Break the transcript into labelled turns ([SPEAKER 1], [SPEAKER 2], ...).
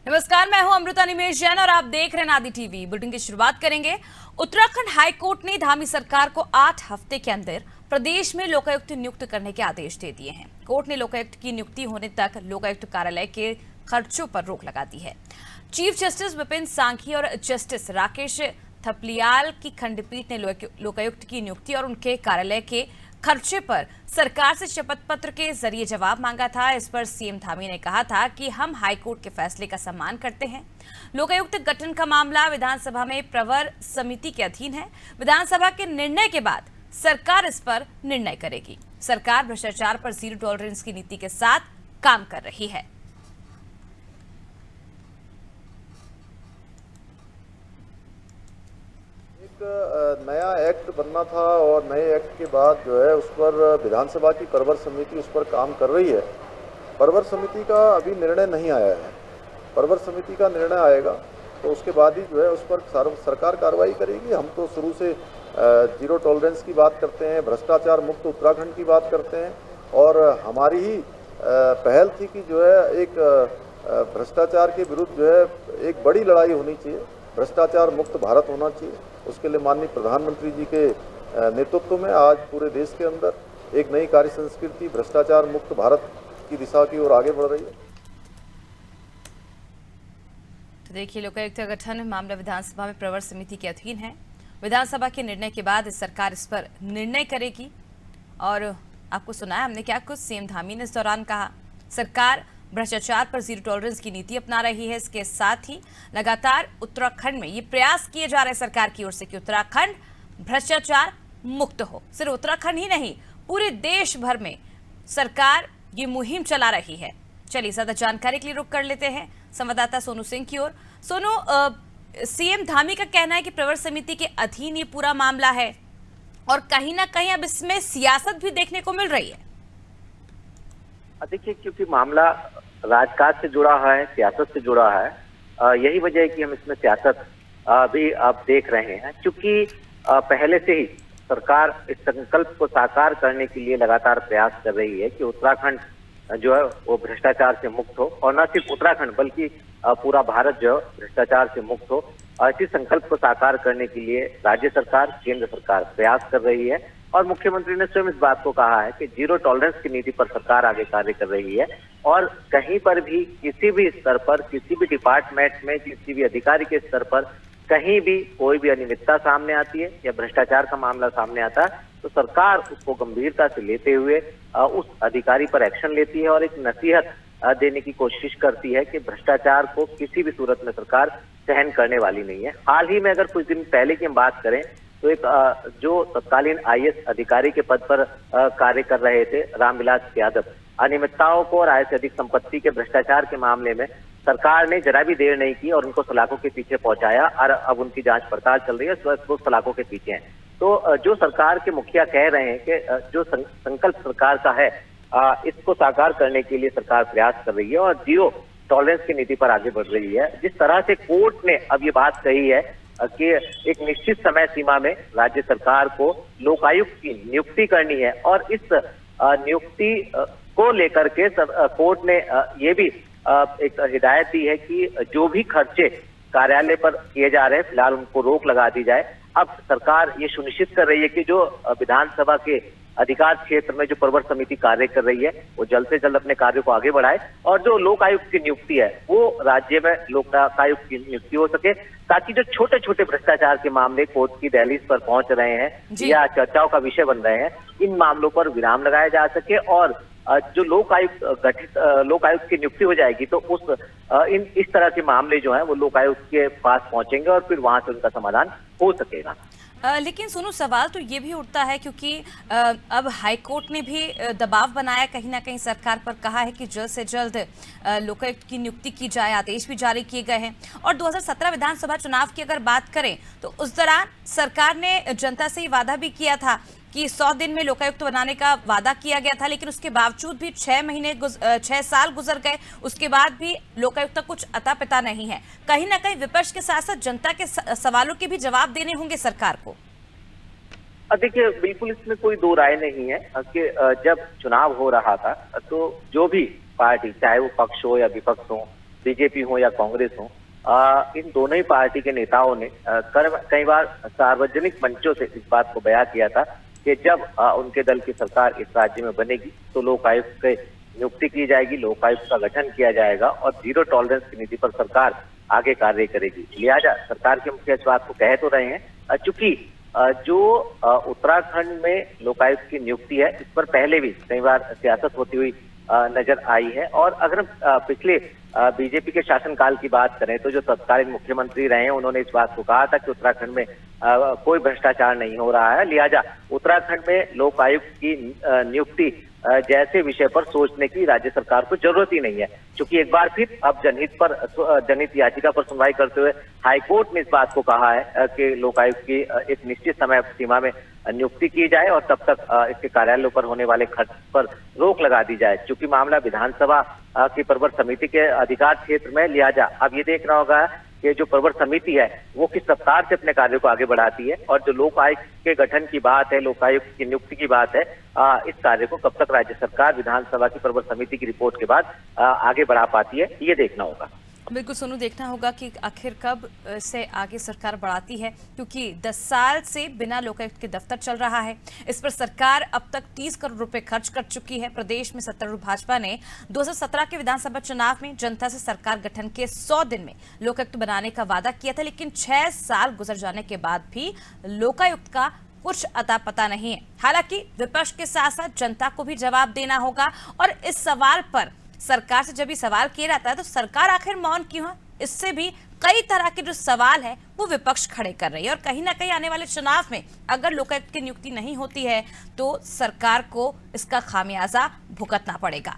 [SPEAKER 1] नमस्कार, मैं हूं अमृता निमेश जैन और आप देख रहे हैं नादी टीवी। बुलेटिन की शुरुआत करेंगे। उत्तराखंड हाईकोर्ट ने धामी सरकार को 8 हफ्ते के अंदर प्रदेश में लोकायुक्त नियुक्त करने के आदेश दे दिए हैं। कोर्ट ने लोकायुक्त की नियुक्ति होने तक लोकायुक्त कार्यालय के खर्चों पर रोक लगा दी है। चीफ जस्टिस विपिन सांघी और जस्टिस राकेश थपलियाल की खंडपीठ ने लोकायुक्त की नियुक्ति और उनके कार्यालय के खर्चे पर सरकार से शपथ पत्र के जरिए जवाब मांगा था। इस पर सीएम धामी ने कहा था कि हम हाईकोर्ट के फैसले का सम्मान करते हैं। लोकायुक्त गठन का मामला विधानसभा में प्रवर समिति के अधीन है। विधानसभा के निर्णय के बाद सरकार इस पर निर्णय करेगी। सरकार भ्रष्टाचार पर जीरो टॉलरेंस की नीति के साथ काम कर रही है।
[SPEAKER 2] नया एक्ट बनना था और नए एक्ट के बाद जो है उस पर विधानसभा की परवर समिति उस पर काम कर रही है। परवर समिति का अभी निर्णय नहीं आया है। परवर समिति का निर्णय आएगा तो उसके बाद ही जो है उस पर सरकार कार्रवाई करेगी। हम तो शुरू से जीरो टॉलरेंस की बात करते हैं, भ्रष्टाचार मुक्त उत्तराखंड की बात करते हैं और हमारी ही पहल थी कि जो है एक भ्रष्टाचार के विरुद्ध जो है एक बड़ी लड़ाई होनी चाहिए, भ्रष्टाचार मुक्त भारत होना चाहिए। उसके लिए माननीय प्रधानमंत्री जी के नेतृत्व में आज पूरे देश के अंदर एक नई कार्य संस्कृति भ्रष्टाचार मुक्त भारत की दिशा की ओर आगे बढ़ रही है।
[SPEAKER 1] तो देखिए, लोकायुक्त का गठन मामला विधानसभा में प्रवर समिति के अधीन है। विधानसभा के निर्णय के बाद सरकार इस पर निर्णय करेगी। और आपको सुनाया हमने क्या कुछ सीएम धामी ने इस दौरान कहा। सरकार भ्रष्टाचार पर जीरो टॉलरेंस की नीति अपना रही है। इसके साथ ही लगातार उत्तराखंड में ये प्रयास किए जा रहे हैं सरकार की ओर से कि उत्तराखंड भ्रष्टाचार मुक्त हो। सिर्फ उत्तराखंड ही नहीं, पूरे देश भर में सरकार ये मुहिम चला रही है। चलिए ज्यादा जानकारी के लिए रुक कर लेते हैं संवाददाता सोनू सिंह की ओर। सोनू, सीएम धामी का कहना है कि प्रवर समिति के अधीन ये पूरा मामला है और कहीं ना कहीं अब इसमें सियासत भी देखने को मिल रही है।
[SPEAKER 3] देखिए, क्योंकि मामला राजकाज से जुड़ा है, सियासत से जुड़ा है, यही वजह है कि हम इसमें सियासत भी अब देख रहे हैं। क्योंकि पहले से ही सरकार इस संकल्प को साकार करने के लिए लगातार प्रयास कर रही है कि उत्तराखंड जो है वो भ्रष्टाचार से मुक्त हो, और न सिर्फ उत्तराखंड बल्कि पूरा भारत जो है भ्रष्टाचार से मुक्त हो। इसी संकल्प को साकार करने के लिए राज्य सरकार, केंद्र सरकार प्रयास कर रही है और मुख्यमंत्री ने स्वयं इस बात को कहा है कि जीरो टॉलरेंस की नीति पर सरकार आगे कार्य कर रही है। और कहीं पर भी किसी भी स्तर पर, किसी भी डिपार्टमेंट में, किसी भी अधिकारी के स्तर पर कहीं भी कोई भी अनियमितता सामने आती है या भ्रष्टाचार का मामला सामने आता है तो सरकार उसको गंभीरता से लेते हुए उस अधिकारी पर एक्शन लेती है और एक नसीहत देने की कोशिश करती है कि भ्रष्टाचार को किसी भी सूरत में सरकार सहन करने वाली नहीं है। हाल ही में अगर कुछ दिन पहले की हम बात करें तो एक जो तत्कालीन आईएएस अधिकारी के पद पर कार्य कर रहे थे, रामविलास यादव, अनियमितताओं को और आय से अधिक संपत्ति के भ्रष्टाचार के मामले में सरकार ने जरा भी देर नहीं की और उनको सलाखों के पीछे पहुंचाया और अब उनकी जांच पड़ताल चल रही है, वो सलाखों के पीछे हैं। तो जो सरकार के मुखिया कह रहे हैं कि जो संकल्प सरकार का है इसको साकार करने के लिए सरकार प्रयास कर रही है और जीरो टॉलरेंस की नीति पर आगे बढ़ रही है। जिस तरह से कोर्ट ने अब ये बात कही है कि एक निश्चित समय सीमा में राज्य सरकार को लोकायुक्त की नियुक्ति करनी है और इस नियुक्ति को लेकर के कोर्ट ने ये भी एक हिदायत दी है कि जो भी खर्चे कार्यालय पर किए जा रहे हैं फिलहाल उनको रोक लगा दी जाए। अब सरकार ये सुनिश्चित कर रही है कि जो विधानसभा के अधिकार क्षेत्र में जो प्रवर समिति कार्य कर रही है वो जल्द से जल्द अपने कार्यों को आगे बढ़ाए और जो लोकायुक्त की नियुक्ति है वो राज्य में लोकायुक्त की नियुक्ति हो सके, ताकि जो छोटे छोटे भ्रष्टाचार के मामले कोर्ट की दहलीज पर पहुंच रहे हैं या चर्चाओं का विषय बन रहे हैं, इन मामलों पर विराम लगाया जा सके और जो लोकायुक्त की नियुक्ति हो जाएगी तो इस तरह के मामले जो हैं वो लोकायुक्त के पास पहुंचेंगे और फिर वहां से उनका समाधान हो सकेगा।
[SPEAKER 1] लेकिन सुनो, सवाल तो ये भी उठता है क्योंकि अब हाईकोर्ट ने भी दबाव बनाया कहीं ना कहीं सरकार पर, कहा है कि जल्द से जल्द लोकायुक्त की नियुक्ति की जाए, आदेश भी जारी किए गए हैं। और 2017 विधानसभा चुनाव की अगर बात करें तो उस दौरान सरकार ने जनता से ये वादा भी किया था कि 100 दिन में लोकायुक्त बनाने का वादा किया गया था, लेकिन उसके बावजूद भी 6 साल गुजर गए, उसके बाद भी लोकायुक्त का कुछ अता पता नहीं है। कहीं ना कहीं विपक्ष के साथ साथ जनता के सवालों के भी जवाब देने होंगे सरकार को।
[SPEAKER 3] देखिए, बिल्कुल इसमें कोई दो राय नहीं है कि जब चुनाव हो रहा था तो जो भी पार्टी, चाहे वो पक्ष हो या विपक्ष हो, बीजेपी हो या कांग्रेस हो, इन दोनों ही पार्टी के नेताओं ने कई बार सार्वजनिक मंचों से इस बात को बयां किया था कि जब उनके दल की सरकार इस राज्य में बनेगी तो लोक आयुक्त की नियुक्ति की जाएगी, लोकायुक्त का गठन किया जाएगा और जीरो टॉलरेंस की नीति पर सरकार आगे कार्य करेगी। लिहाजा सरकार के मुखिया इस बात को कह तो रहे हैं, चूंकि जो उत्तराखंड में लोकायुक्त की नियुक्ति है इस पर पहले भी कई बार सियासत होती हुई नजर आई है। और अगर हम पिछले बीजेपी के शासनकाल की बात करें तो जो तत्कालीन मुख्यमंत्री रहे हैं उन्होंने इस बात को कहा था कि उत्तराखंड में कोई भ्रष्टाचार नहीं हो रहा है, लिहाजा उत्तराखंड में लोक आयुक्त की नियुक्ति जैसे विषय पर सोचने की राज्य सरकार को जरूरत ही नहीं है। क्योंकि एक बार फिर अब जनहित याचिका पर सुनवाई करते हुए हाईकोर्ट ने इस बात को कहा है कि लोकायुक्त की एक निश्चित समय सीमा में नियुक्ति की जाए और तब तक इसके कार्यालयों पर होने वाले खर्च पर रोक लगा दी जाए। क्योंकि मामला विधानसभा की प्रवर समिति के अधिकार क्षेत्र में, लिहाजा अब ये देखना होगा कि जो प्रवर समिति है वो किस रफ्तार से अपने कार्यों को आगे बढ़ाती है और जो लोक आयुक्त के गठन की बात है, लोकायुक्त की नियुक्ति की बात है, इस कार्य को कब तक राज्य सरकार विधानसभा की प्रवर समिति की रिपोर्ट के बाद आगे बढ़ा पाती है, ये देखना होगा।
[SPEAKER 1] बिल्कुल सोनू, देखना होगा कि आखिर कब से आगे सरकार बढ़ाती है, क्योंकि 10 साल से बिना लोकायुक्त के दफ्तर चल रहा है। इस पर सरकार अब तक 30 करोड़ रुपए खर्च कर चुकी है। प्रदेश में सत्तारूढ़ भाजपा ने 2017 के विधानसभा चुनाव में जनता से सरकार गठन के 100 दिन में लोकायुक्त बनाने का वादा किया था, लेकिन 6 साल गुजर जाने के बाद भी लोकायुक्त का कुछ अता पता नहीं है। हालांकि विपक्ष के साथ साथ जनता को भी जवाब देना होगा और इस सवाल पर सरकार से जब भी सवाल किया जाता है तो सरकार आखिर मौन क्यों है, इससे भी कई तरह के जो सवाल है वो विपक्ष खड़े कर रही है। और कहीं ना कहीं आने वाले चुनाव में अगर लोकायुक्त की नियुक्ति नहीं होती है तो सरकार को इसका खामियाजा भुगतना पड़ेगा।